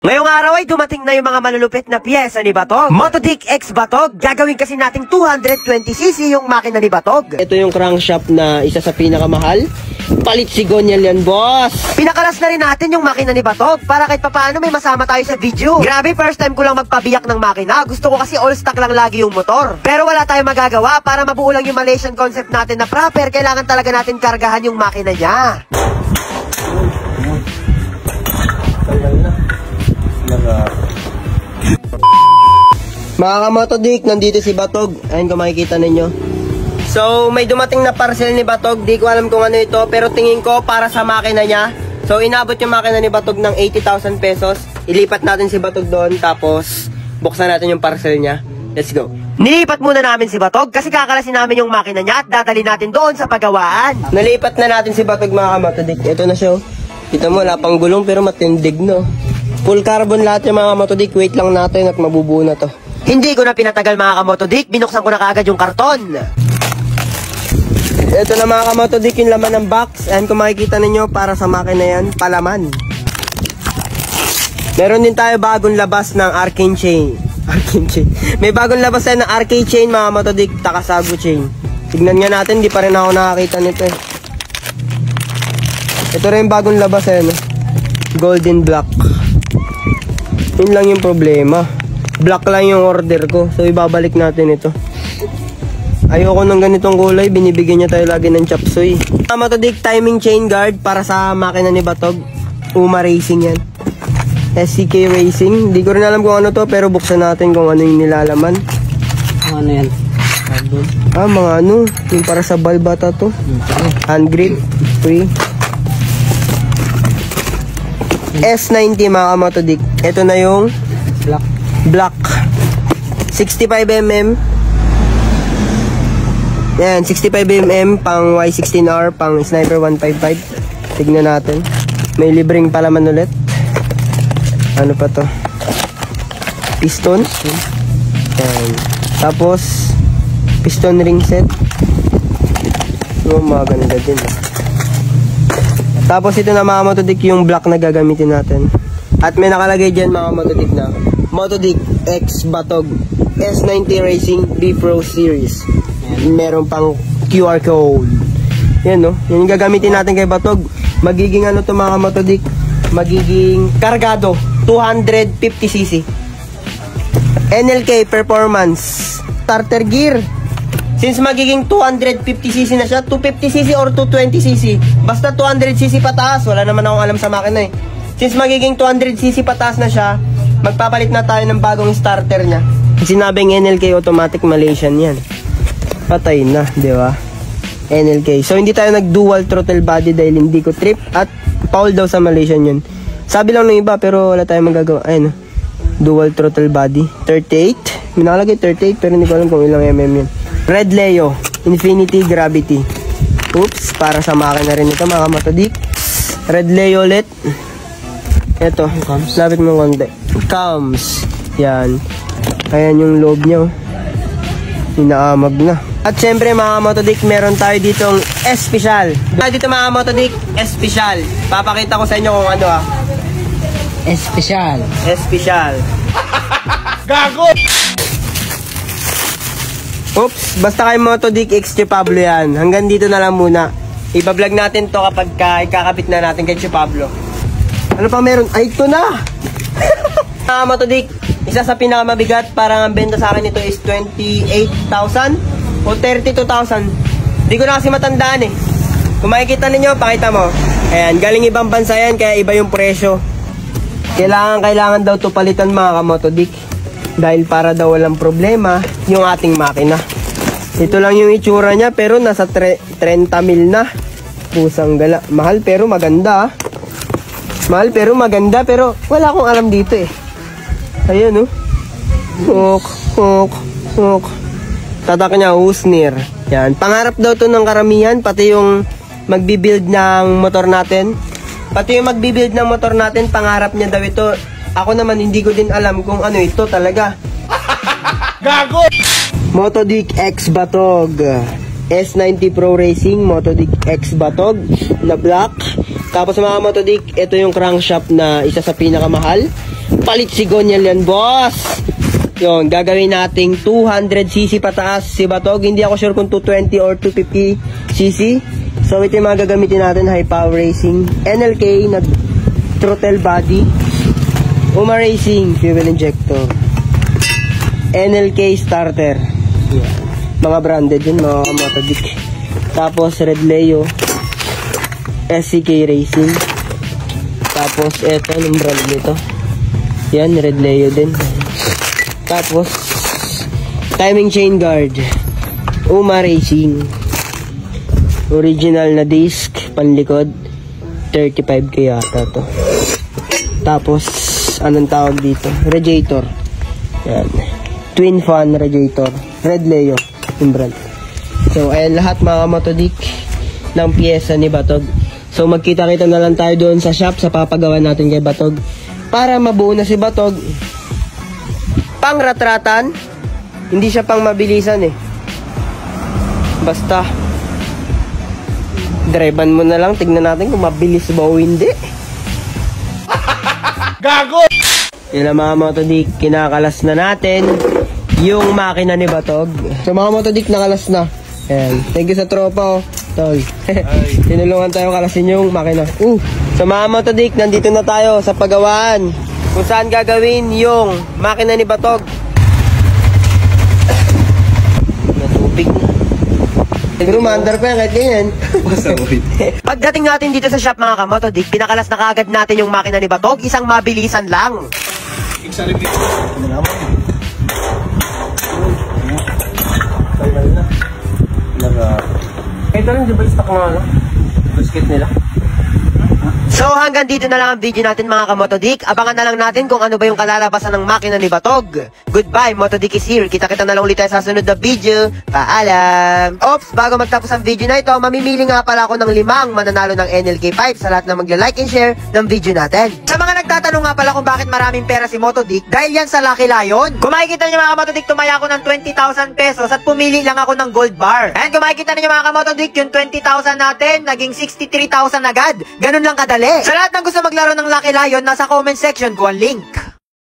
Ngayong araw ay dumating na yung mga malulupit na piyesa ni Batog. Motodic X Batog, gagawin kasi nating 220cc yung makina ni Batog. Ito yung crankshaft na isa sa pinakamahal. Palit sigonyal yan, boss! Pinakalas na rin natin yung makina ni Batog para kahit papaano may masama tayo sa video. Grabe, first time ko lang magpabiyak ng makina. Gusto ko kasi all stock lang lagi yung motor. Pero wala tayong magagawa para mabuo lang yung Malaysian concept natin na proper. Kailangan talaga natin kargahan yung makina niya. Mga kamotodic, nandito si Batog. Ayun kung makikita ninyo. So, may dumating na parcel ni Batog. Di ko alam kung ano ito, pero tingin ko para sa makina niya. So, inabot yung makina ni Batog ng 80,000 pesos. Ilipat natin si Batog doon, tapos buksan natin yung parcel niya. Let's go. Nilipat muna namin si Batog kasi kakalasin namin yung makina niya at dadali natin doon sa pagawaan. Nalipat na natin si Batog, mga kamotodic. Ito na siya. Kita mo, wala pang gulong pero matindig, no? Full carbon lahat yung mga kamotodic. Wait lang natin at mabubuo na to. Hindi ko na pinatagal, mga kamotodic. Binuksan ko na kaagad yung karton. Ito na, mga kamotodic, yung laman ng box. And kung makikita ninyo, para sa makina yan, palaman. Meron din tayo bagong labas ng arcane chain. Arcane chain. May bagong labas tayo ng arcane chain, mga kamotodic. Takasago chain. Tignan nga natin, di pa rin ako nakakita nito eh. Ito rin yung bagong labas eh, no? Golden black. Yun lang yung problema. Black lang yung order ko. So ibabalik natin ito. Ayoko ng ganitong kulay. Binibigyan niya tayo lagi ng chop suey. Motodic timing chain guard para sa makina ni Batog. Uma Racing yan. SCK Racing. Hindi ko rin alam kung ano to, pero buksan natin kung ano yung nilalaman. Ano yan? Mga ano. Yung para sa balbata to. Hand grip. Free. S90, mga kamotodic. Ito na yung black 65mm. Yan, 65mm pang Y16R, pang Sniper 155. Tignan natin. May libreng palaman ulit. Ano pa to? Piston. Yan. Tapos piston ring set. Maganda din. Tapos ito na, mga kamotodic, yung black na gagamitin natin. At may nakalagay dyan, mga kamotodic, na Motodic X Batog S90 Racing B Pro Series. Meron pang QR code. Yan, no? Yan yung gagamitin natin kay Batog. Magiging ano to, mga kamotodic? Magiging kargado 250cc. NLK Performance Starter Gear. Since magiging 250cc na siya, 250cc or 220cc, basta 200cc pataas, wala naman akong alam sa makina eh. Since magiging 200cc pataas na siya, magpapalit na tayo ng bagong starter niya. Sinabing NLK Automatic Malaysian yan. Patay na, di ba? NLK. So hindi tayo nag-dual throttle body dahil hindi ko trip at foul daw sa Malaysian yun. Sabi lang ng iba pero wala tayong magagawa. Ayun, dual throttle body. 38. May nakalagay 38 pero hindi ko alam kung ilang mm yun. Red Leo, Infinity Gravity. Oops, para sa makina rin ito, mga kamotodic. Red Leo ulit. Ito, lapit mo konti. Comes. Yan. Ayan yung loob nyo. Inaamag na. At syempre, mga kamotodic, meron tayo ditong Especial. Dito, mga kamotodic, Especial. Papakita ko sa inyo kung ano Especial. Especial. Gago! Oops, basta kay Motodic X Pablo yan. Hanggang dito na lang muna. Iba-vlog natin to kapag ikakapit na natin kay Pablo. Ano pa meron? Ay, ito na! Motodic, isa sa pinakamabigat, parang ang benta sa akin ito is 28,000 o 32,000. Hindi ko na kasi matandaan eh. Kung makikita ninyo, pakita mo. Ayan, galing ibang bansa yan, kaya iba yung presyo. Kailangan daw to palitan, mga kamotodic. Dahil para daw walang problema yung ating makina. Ito lang yung itsura niya pero nasa 30 mil na. Pusang gala. Mahal pero maganda. Mahal pero maganda pero wala akong alam dito eh. Ayan oh. Hook. Tatak niya Usnir. Yan. Pangarap daw to ng karamihan. Pati yung magbibuild ng motor natin. Pangarap niya daw ito. Ako naman hindi ko din alam kung ano ito talaga. Gago! Motodic X Batog S90 Pro Racing Motodic X Batog na black. Tapos mga Motodic, ito yung crankshaft na isa sa pinakamahal. Palit si Gonyal yan, boss. Yun, gagawin nating 200cc pataas si Batog. Hindi ako sure kung 220 or 250cc. So, ito yung mga gagamitin natin. High Power Racing. NLK na throttle body. Uma Racing fuel injector. NLK starter. Yeah. Mga branded yun, mga Motodik. Tapos, Red Leo. SCK Racing. Tapos, eto, anong brand nito? Yan, Red Leo din. Tapos, timing chain guard. Uma Racing. Original na disc, panlikod. 35k yata to. Tapos, anong tawag dito? Radiator. Yan. Twin fan radiator. Red Leo. Yung brand. So, ayan lahat mga Motodik ng pyesa ni Batog. So, magkita-kita na lang tayo doon sa shop sa papagawa natin kay Batog. Para mabuo na si Batog. Pang ratratan, hindi siya pang mabilisan eh. Basta drivean mo na lang, tignan natin kung mabilis ba o hindi. Gago! Yun ang mga Motodik, kinakalas na natin yung makina ni Batog. So mga Motodik, nakalas na. Ayan. Thank you sa tropa oh. Tol. Tinulungan tayo kalasin yung makina. So mga Motodik, nandito na tayo sa pagawaan kung saan gagawin yung makina ni Batog. Natupig na. Pero maandar pa yan kahit ganyan. Pagdating natin dito sa shop mga kamotodik, pinakalas na kaagad natin yung makina ni Batog, isang mabilisan lang. Ito rin, di ba stock mga ano? Basket nila. So hanggang dito na lang ang video natin mga kamotodik. Abangan na lang natin kung ano ba yung kalalabasan ng makina ni Batog. Goodbye, Motodik is here. Kita-kita na lang ulit tayo sa sunod na video. Paalam! Oops, bago magtapos ang video na ito, mamimili nga pala ako ng 5 mananalo ng NLK Pipes sa lahat na magla-like and share ng video natin. Sa mga nagtatanong nga pala kung bakit maraming pera si Motodik, dahil yan sa Lucky Lion. Kung makikita nyo mga kamotodik, tumaya ako ng 20,000 pesos at pumili lang ako ng gold bar. And kung makikita nyo mga kamotodik, yung 20,000 natin, naging 63,000 agad. Ganun lang kadali. Sa lahat ng gusto maglaro ng Lucky Lion, nasa comment section ko ang link.